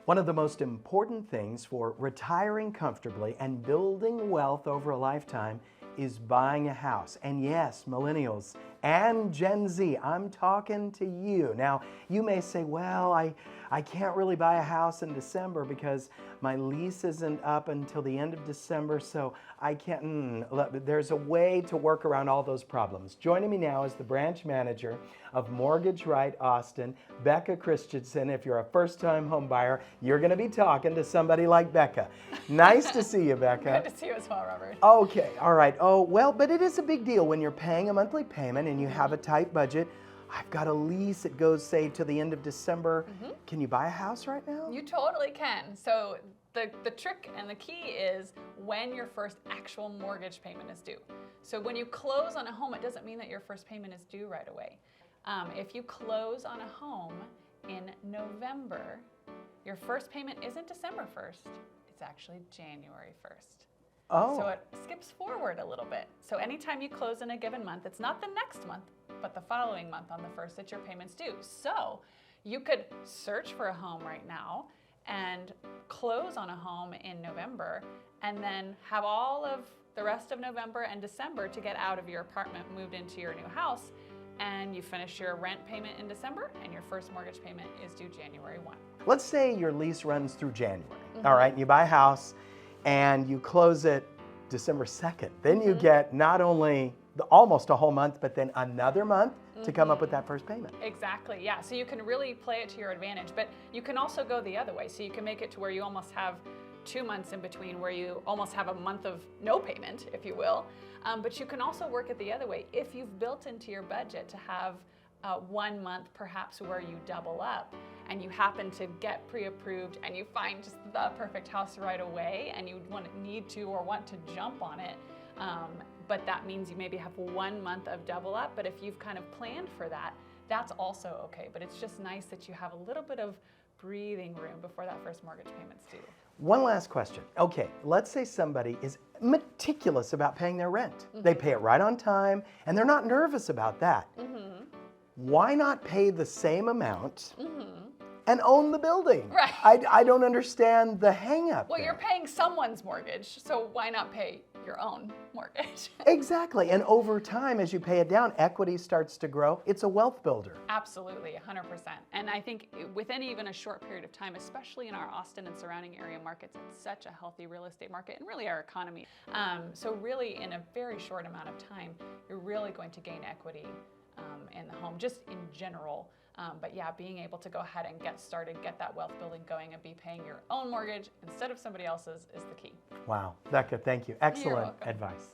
One of the most important things for retiring comfortably and building wealth over a lifetime is buying a house. And yes, millennials and Gen Z, I'm talking to you. Now, you may say, well, I can't really buy a house in December because my lease isn't up until the end of December, so I can't. There's a way to work around all those problems. Joining me now is the branch manager of Mortgage Right Austin, Becca Christensen. If you're a first-time home buyer, you're going to be talking to somebody like Becca. Nice to see you, Becca. Good to see you as well, Robert. Okay, all right. Oh, well, but it is a big deal when you're paying a monthly payment and you have a tight budget. I've got a lease, it goes, say, to the end of December. Can you buy a house right now? You totally can. So the trick and the key is when your first actual mortgage payment is due. So when you close on a home, it doesn't mean that your first payment is due right away. If you close on a home in November, your first payment isn't December 1st, it's actually January 1st. Oh. So it skips forward a little bit. So anytime you close in a given month, it's not the next month, but the following month on the 1st that your payment's due. So you could search for a home right now and close on a home in November and then have all of the rest of November and December to get out of your apartment, moved into your new house, and you finish your rent payment in December and your first mortgage payment is due January 1. Let's say your lease runs through January, all right? You buy a house and you close it December 2nd. Then you get not only almost a whole month, but then another month to come up with that first payment. Exactly, yeah. So you can really play it to your advantage, but you can also go the other way. So you can make it to where you almost have 2 months in between, where you almost have a month of no payment, if you will. But you can also work it the other way. If you've built into your budget to have 1 month perhaps where you double up and you happen to get pre-approved and you find just the perfect house right away and you need to or want to jump on it, but that means you maybe have 1 month of double up. But if you've kind of planned for that, that's also okay. But it's just nice that you have a little bit of breathing room before that first mortgage payment's due. One last question. Okay, let's say somebody is meticulous about paying their rent. They pay it right on time and they're not nervous about that. Why not pay the same amount and own the building? Right. I don't understand the hang-up Well, there. you're paying someone's mortgage, so why not pay your own mortgage? Exactly, and over time, as you pay it down, equity starts to grow. It's a wealth builder. Absolutely, 100%. And I think within even a short period of time, especially in our Austin and surrounding area markets, it's such a healthy real estate market and really our economy. So really in a very short amount of time, you're really going to gain equity in the home, just in general. But yeah, being able to go ahead and get started, get that wealth building going and be paying your own mortgage instead of somebody else's is the key. Wow, Becca, thank you. Excellent welcome. advice.